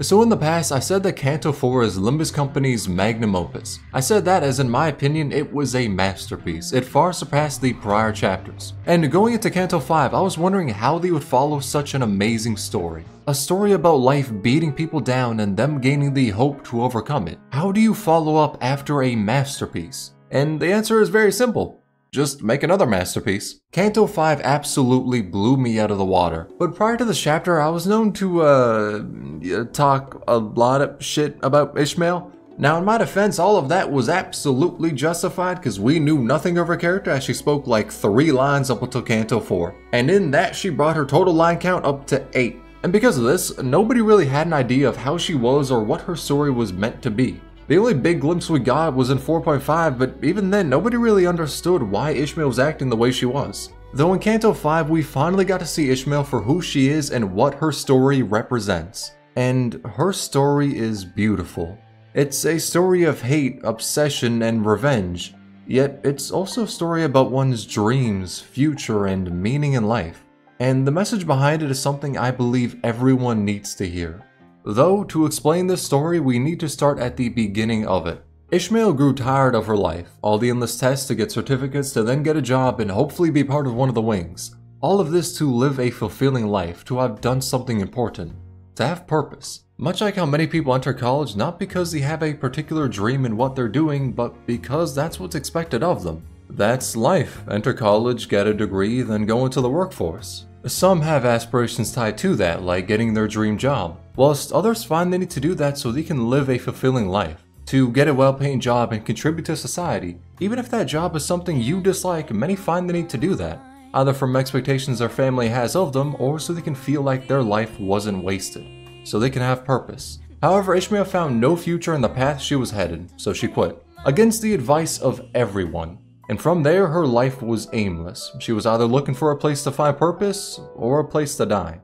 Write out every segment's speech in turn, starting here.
So in the past, I said that Canto 4 is Limbus Companies' magnum opus. I said that as in my opinion, it was a masterpiece. It far surpassed the prior chapters. And going into Canto 5, I was wondering how they would follow such an amazing story. A story about life beating people down and them gaining the hope to overcome it. How do you follow up after a masterpiece? And the answer is very simple. Just make another masterpiece. Canto 5 absolutely blew me out of the water, but prior to this chapter, I was known to, talk a lot of shit about Ishmael. Now in my defense, all of that was absolutely justified because we knew nothing of her character as she spoke like 3 lines up until Canto 4. And in that, she brought her total line count up to 8. And because of this, nobody really had an idea of how she was or what her story was meant to be. The only big glimpse we got was in 4.5, but even then, nobody really understood why Ishmael was acting the way she was. Though in Canto 5, we finally got to see Ishmael for who she is and what her story represents. And her story is beautiful. It's a story of hate, obsession, and revenge. Yet, it's also a story about one's dreams, future, and meaning in life. And the message behind it is something I believe everyone needs to hear. Though, to explain this story, we need to start at the beginning of it. Ishmael grew tired of her life, all the endless tests to get certificates to then get a job and hopefully be part of one of the wings. All of this to live a fulfilling life, to have done something important, to have purpose. Much like how many people enter college not because they have a particular dream in what they're doing, but because that's what's expected of them. That's life. Enter college, get a degree, then go into the workforce. Some have aspirations tied to that, like getting their dream job, whilst others find they need to do that so they can live a fulfilling life, to get a well-paying job and contribute to society. Even if that job is something you dislike, many find the need to do that, either from expectations their family has of them or so they can feel like their life wasn't wasted, so they can have purpose. However, Ishmael found no future in the path she was headed, so she quit, against the advice of everyone. And from there, her life was aimless. She was either looking for a place to find purpose or a place to die.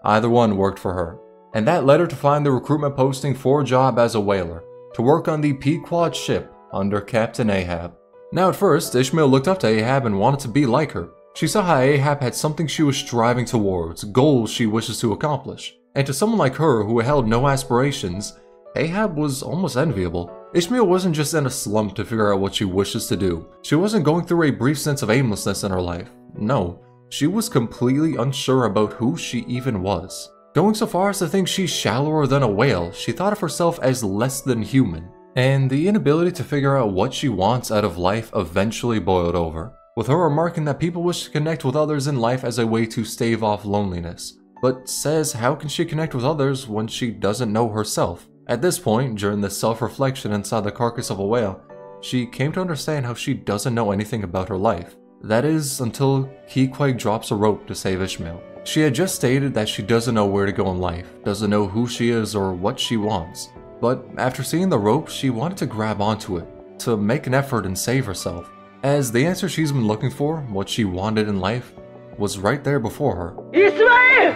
Either one worked for her. And that led her to find the recruitment posting for a job as a whaler, to work on the Pequod ship under Captain Ahab. Now at first, Ishmael looked up to Ahab and wanted to be like her. She saw how Ahab had something she was striving towards, goals she wishes to accomplish. And to someone like her who held no aspirations, Ahab was almost enviable. Ishmael wasn't just in a slump to figure out what she wishes to do. She wasn't going through a brief sense of aimlessness in her life. No, she was completely unsure about who she even was. Going so far as to think she's shallower than a whale, she thought of herself as less than human. And the inability to figure out what she wants out of life eventually boiled over, with her remarking that people wish to connect with others in life as a way to stave off loneliness, but says how can she connect with others when she doesn't know herself? At this point, during the self-reflection inside the carcass of a whale, she came to understand how she doesn't know anything about her life. That is, until Queequeg drops a rope to save Ishmael. She had just stated that she doesn't know where to go in life, doesn't know who she is or what she wants. But after seeing the rope, she wanted to grab onto it, to make an effort and save herself. As the answer she's been looking for, what she wanted in life, was right there before her. 이스마엘!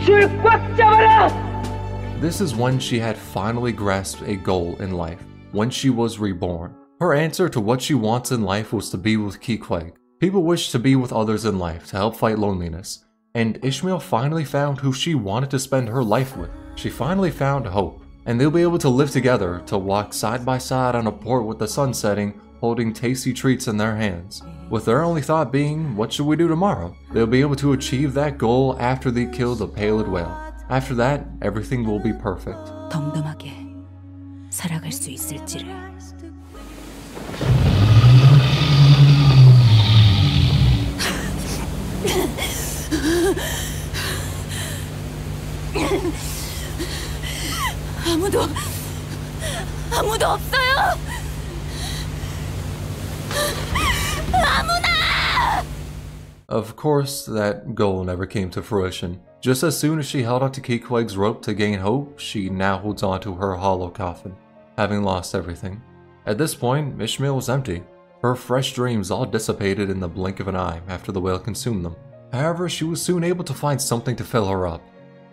줄 꽉 잡아라! This is when she had finally grasped a goal in life, when she was reborn. Her answer to what she wants in life was to be with Queequeg. People wish to be with others in life to help fight loneliness, and Ishmael finally found who she wanted to spend her life with. She finally found hope, and they'll be able to live together, to walk side by side on a port with the sun setting, holding tasty treats in their hands, with their only thought being, what should we do tomorrow? They'll be able to achieve that goal after they kill the pallid whale. After that, everything will be perfect. 덤덤하게 살아갈 수 있을지를. 아무도 없어요. Of course, that goal never came to fruition. Just as soon as she held onto Queequeg's rope to gain hope, she now holds onto her hollow coffin, having lost everything. At this point, Ishmael was empty. Her fresh dreams all dissipated in the blink of an eye after the whale consumed them. However, she was soon able to find something to fill her up.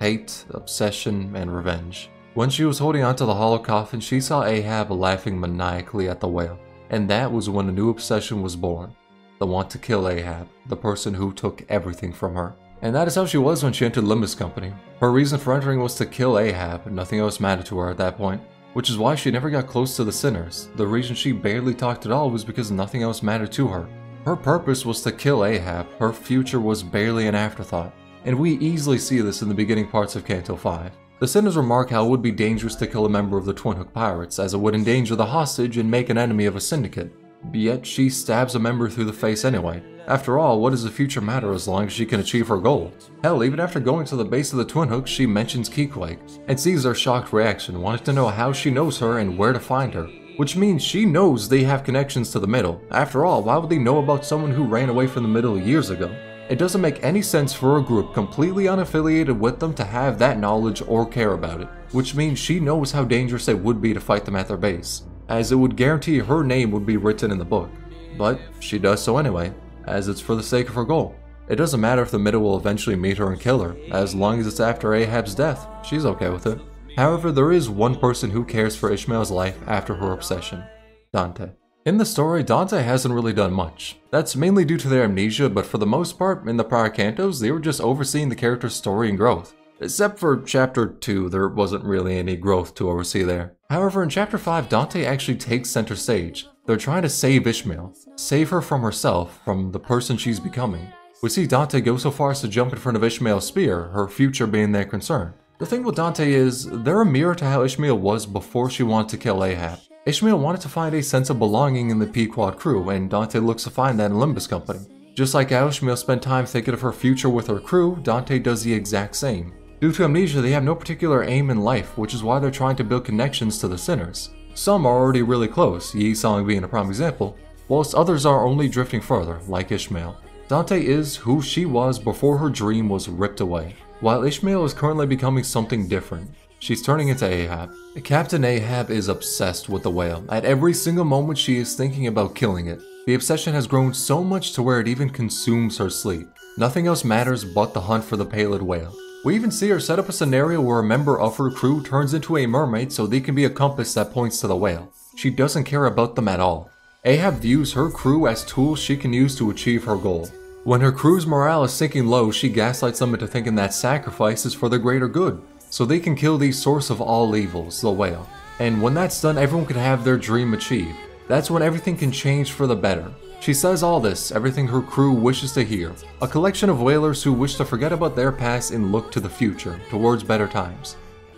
Hate, obsession, and revenge. When she was holding onto the hollow coffin, she saw Ahab laughing maniacally at the whale. And that was when a new obsession was born. The want to kill Ahab, the person who took everything from her. And that is how she was when she entered Limbus Company. Her reason for entering was to kill Ahab, nothing else mattered to her at that point. Which is why she never got close to the sinners. The reason she barely talked at all was because nothing else mattered to her. Her purpose was to kill Ahab, her future was barely an afterthought. And we easily see this in the beginning parts of Canto 5. The sinners remark how it would be dangerous to kill a member of the Twin Hook Pirates, as it would endanger the hostage and make an enemy of a syndicate. Yet she stabs a member through the face anyway. After all, what does the future matter as long as she can achieve her goal? Hell, even after going to the base of the Twin Hooks, she mentions Keyquake, and sees their shocked reaction, wanting to know how she knows her and where to find her. Which means she knows they have connections to the middle. After all, why would they know about someone who ran away from the middle years ago? It doesn't make any sense for a group completely unaffiliated with them to have that knowledge or care about it. Which means she knows how dangerous it would be to fight them at their base, as it would guarantee her name would be written in the book. But she does so anyway, as it's for the sake of her goal. It doesn't matter if the middle will eventually meet her and kill her, as long as it's after Ahab's death, she's okay with it. However, there is one person who cares for Ishmael's life after her obsession: Dante. In the story, Dante hasn't really done much. That's mainly due to their amnesia, but for the most part, in the prior cantos, they were just overseeing the character's story and growth. Except for chapter 2, there wasn't really any growth to oversee there. However, in chapter 5, Dante actually takes center stage. They're trying to save Ishmael, save her from herself, from the person she's becoming. We see Dante go so far as to jump in front of Ishmael's spear, her future being their concern. The thing with Dante is, they're a mirror to how Ishmael was before she wanted to kill Ahab. Ishmael wanted to find a sense of belonging in the Pequod crew, and Dante looks to find that in Limbus Company. Just like how Ishmael spent time thinking of her future with her crew, Dante does the exact same. Due to amnesia, they have no particular aim in life, which is why they're trying to build connections to the sinners. Some are already really close, Yi Song being a prime example, whilst others are only drifting further, like Ishmael. Dante is who she was before her dream was ripped away, while Ishmael is currently becoming something different. She's turning into Ahab. Captain Ahab is obsessed with the whale. At every single moment she is thinking about killing it. The obsession has grown so much to where it even consumes her sleep. Nothing else matters but the hunt for the pallid whale. We even see her set up a scenario where a member of her crew turns into a mermaid so they can be a compass that points to the whale. She doesn't care about them at all. Ahab views her crew as tools she can use to achieve her goal. When her crew's morale is sinking low, she gaslights them into thinking that sacrifice is for the greater good, so they can kill the source of all evils, the whale. And when that's done, everyone can have their dream achieved. That's when everything can change for the better. She says all this, everything her crew wishes to hear. A collection of whalers who wish to forget about their past and look to the future, towards better times.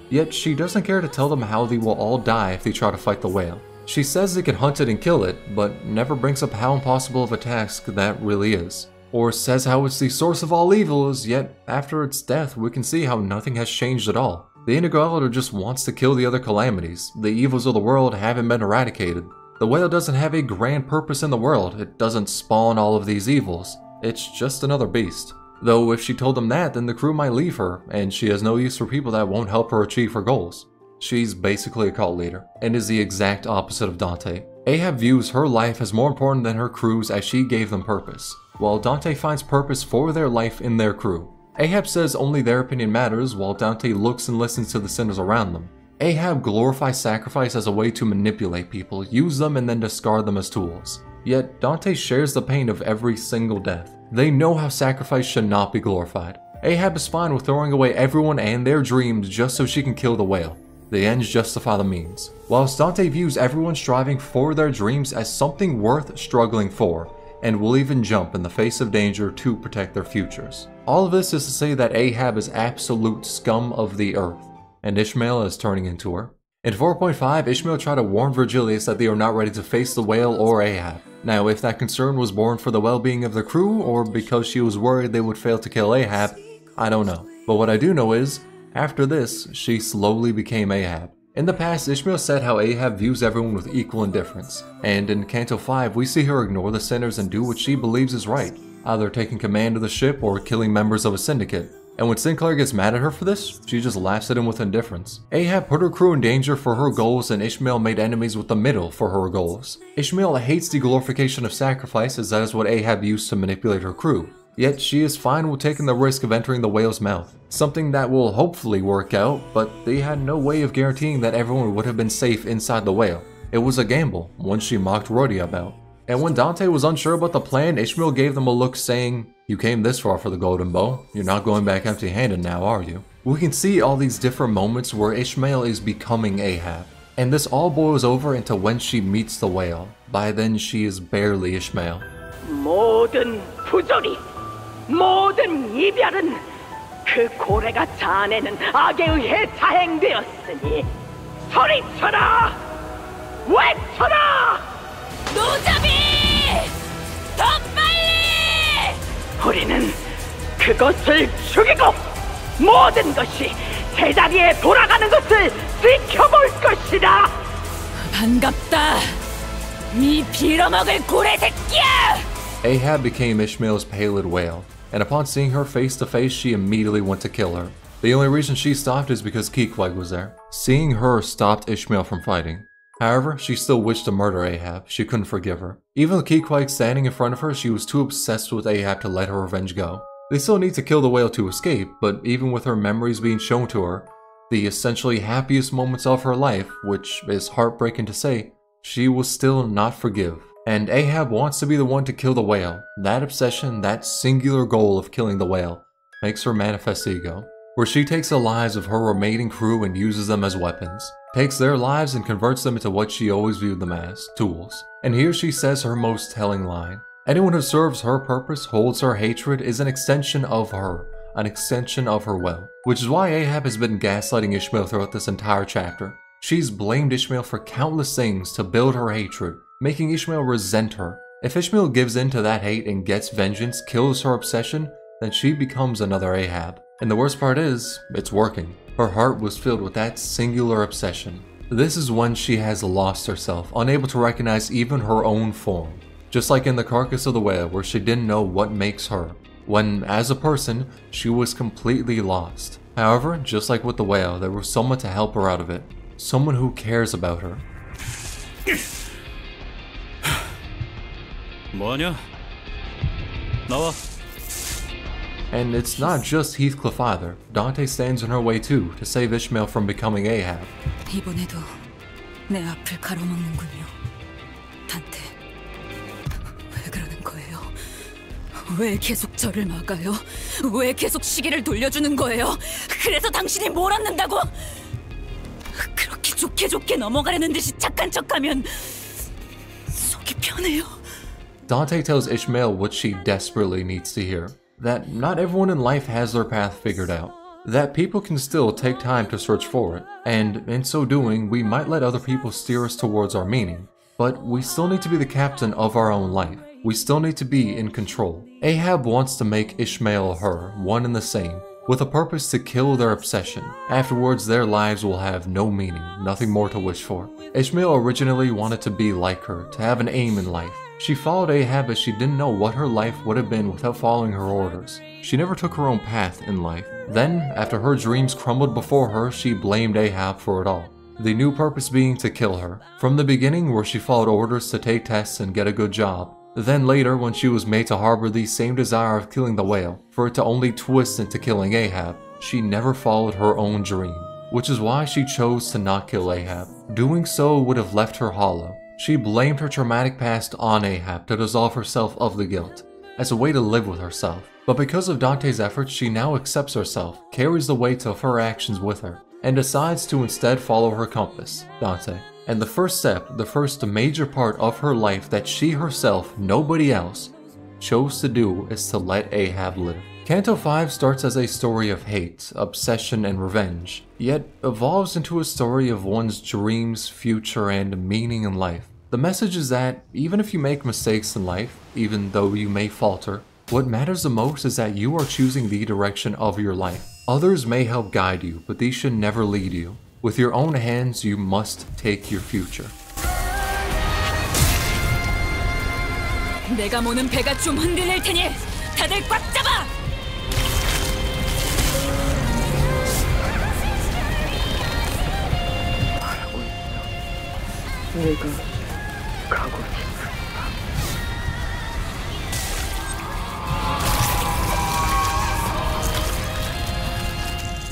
Yet she doesn't care to tell them how they will all die if they try to fight the whale. She says they can hunt it and kill it, but never brings up how impossible of a task that really is. Or says how it's the source of all evils, yet after its death we can see how nothing has changed at all. The Integral just wants to kill the other calamities. The evils of the world haven't been eradicated. The whale doesn't have a grand purpose in the world. It doesn't spawn all of these evils. It's just another beast. Though if she told them that, then the crew might leave her, and she has no use for people that won't help her achieve her goals. She's basically a cult leader, and is the exact opposite of Dante. Ahab views her life as more important than her crew's as she gave them purpose, while Dante finds purpose for their life in their crew. Ahab says only their opinion matters, while Dante looks and listens to the sinners around them. Ahab glorifies sacrifice as a way to manipulate people, use them and then discard them as tools. Yet Dante shares the pain of every single death. They know how sacrifice should not be glorified. Ahab is fine with throwing away everyone and their dreams just so she can kill the whale. The ends justify the means. Whilst Dante views everyone striving for their dreams as something worth struggling for, and will even jump in the face of danger to protect their futures. All of this is to say that Ahab is absolute scum of the earth, and Ishmael is turning into her. In 4.5, Ishmael tried to warn Virgilius that they are not ready to face the whale or Ahab. Now, if that concern was born for the well-being of the crew, or because she was worried they would fail to kill Ahab, I don't know. But what I do know is, after this, she slowly became Ahab. In the past, Ishmael said how Ahab views everyone with equal indifference, and in Canto 5 we see her ignore the sinners and do what she believes is right, either taking command of the ship or killing members of a syndicate. And when Sinclair gets mad at her for this, she just laughs at him with indifference. Ahab put her crew in danger for her goals, and Ishmael made enemies with the middle for her goals. Ishmael hates the glorification of sacrifice, as that is what Ahab used to manipulate her crew. Yet she is fine with taking the risk of entering the whale's mouth. Something that will hopefully work out, but they had no way of guaranteeing that everyone would have been safe inside the whale. It was a gamble, one she mocked Rhodey about. And when Dante was unsure about the plan, Ishmael gave them a look saying, "You came this far for the golden bow. You're not going back empty-handed now, are you?" We can see all these different moments where Ishmael is becoming Ahab. And this all boils over into when she meets the whale. By then, she is barely Ishmael. 모든 부조리, 모든 이별은 그 고래가 자아내는 악에 의해 자행되었으니 소리쳐라! 외쳐라! 노자비! 더 빨리! 우리는 그것을 죽이고 모든 것이 제자리에 돌아가는 것을 지켜볼 것이다! 반갑다! 네 빌어먹을 고래 새끼야! Ahab became Ishmael's paled whale, and upon seeing her face to face, she immediately went to kill her. The only reason she stopped is because Keequeg was there. Seeing her stopped Ishmael from fighting. However, she still wished to murder Ahab. She couldn't forgive her. Even with Keequeg standing in front of her, she was too obsessed with Ahab to let her revenge go. They still need to kill the whale to escape, but even with her memories being shown to her, the essentially happiest moments of her life, which is heartbreaking to say, she will still not forgive. And Ahab wants to be the one to kill the whale. That obsession, that singular goal of killing the whale, makes her manifest ego, where she takes the lives of her remaining crew and uses them as weapons, takes their lives and converts them into what she always viewed them as, tools. And here she says her most telling line. Anyone who serves her purpose, holds her hatred, is an extension of her, an extension of her will. Which is why Ahab has been gaslighting Ishmael throughout this entire chapter. She's blamed Ishmael for countless things to build her hatred, making Ishmael resent her. If Ishmael gives in to that hate and gets vengeance, kills her obsession, then she becomes another Ahab. And the worst part is, it's working. Her heart was filled with that singular obsession. This is when she has lost herself, unable to recognize even her own form. Just like in the carcass of the whale, where she didn't know what makes her, when, as a person, she was completely lost. However, just like with the whale, there was someone to help her out of it. Someone who cares about her. 뭐하냐? 나와. And it's not just Heathcliff either. Dante stands in her way too, to save Ishmael from becoming Ahab. 이번에도 내 앞을 가로막는군요. 단테, 왜 그러는 거예요? 왜 계속 저를 막아요? 왜 계속 시계를 돌려주는 거예요? 그래서 당신이 뭘 얻는다고? 그렇게 좋게 넘어가려는 듯이 착한 척하면 속이 편해요. Dante tells Ishmael what she desperately needs to hear. That not everyone in life has their path figured out. That people can still take time to search for it. And in so doing, we might let other people steer us towards our meaning. But we still need to be the captain of our own life. We still need to be in control. Ahab wants to make Ishmael her, one and the same, with a purpose to kill their obsession. Afterwards, their lives will have no meaning, nothing more to wish for. Ishmael originally wanted to be like her, to have an aim in life. She followed Ahab as she didn't know what her life would have been without following her orders. She never took her own path in life. Then, after her dreams crumbled before her, she blamed Ahab for it all. The new purpose being to kill her. From the beginning, where she followed orders to take tests and get a good job. Then later, when she was made to harbor the same desire of killing the whale, for it to only twist into killing Ahab, she never followed her own dream. Which is why she chose to not kill Ahab. Doing so would have left her hollow. She blamed her traumatic past on Ahab to dissolve herself of the guilt, as a way to live with herself. But because of Dante's efforts, she now accepts herself, carries the weight of her actions with her, and decides to instead follow her compass, Dante. And the first step, the first major part of her life that she herself, nobody else, chose to do is to let Ahab live. Canto 5 starts as a story of hate, obsession, and revenge, yet evolves into a story of one's dreams, future, and meaning in life. The message is that even if you make mistakes in life, even though you may falter, what matters the most is that you are choosing the direction of your life. Others may help guide you, but these should never lead you. With your own hands, you must take your future. 내가 모는 배가 좀 흔들릴 테니 다들 꽉 잡아! 내가 가고 싶다.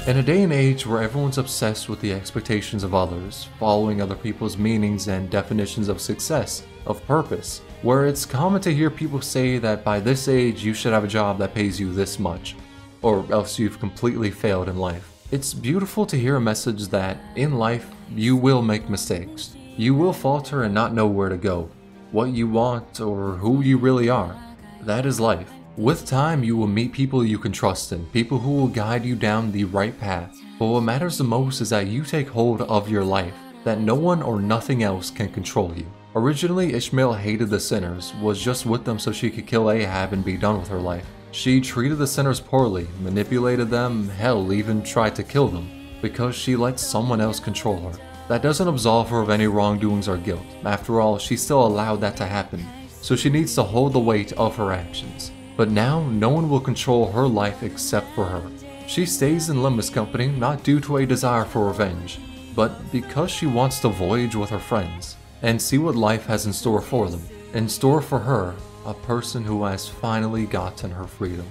In a day and age where everyone's obsessed with the expectations of others, following other people's meanings and definitions of success, of purpose, where it's common to hear people say that by this age you should have a job that pays you this much, or else you've completely failed in life. It's beautiful to hear a message that, in life, you will make mistakes. You will falter and not know where to go, what you want, or who you really are. That is life. With time, you will meet people you can trust in, people who will guide you down the right path. But what matters the most is that you take hold of your life, that no one or nothing else can control you. Originally, Ishmael hated the sinners, was just with them so she could kill Ahab and be done with her life. She treated the sinners poorly, manipulated them, hell, even tried to kill them, because she let someone else control her. That doesn't absolve her of any wrongdoings or guilt. After all, she still allowed that to happen, so she needs to hold the weight of her actions. But now, no one will control her life except for her. She stays in Limbus Company not due to a desire for revenge, but because she wants to voyage with her friends and see what life has in store for them. In store for her, a person who has finally gotten her freedom.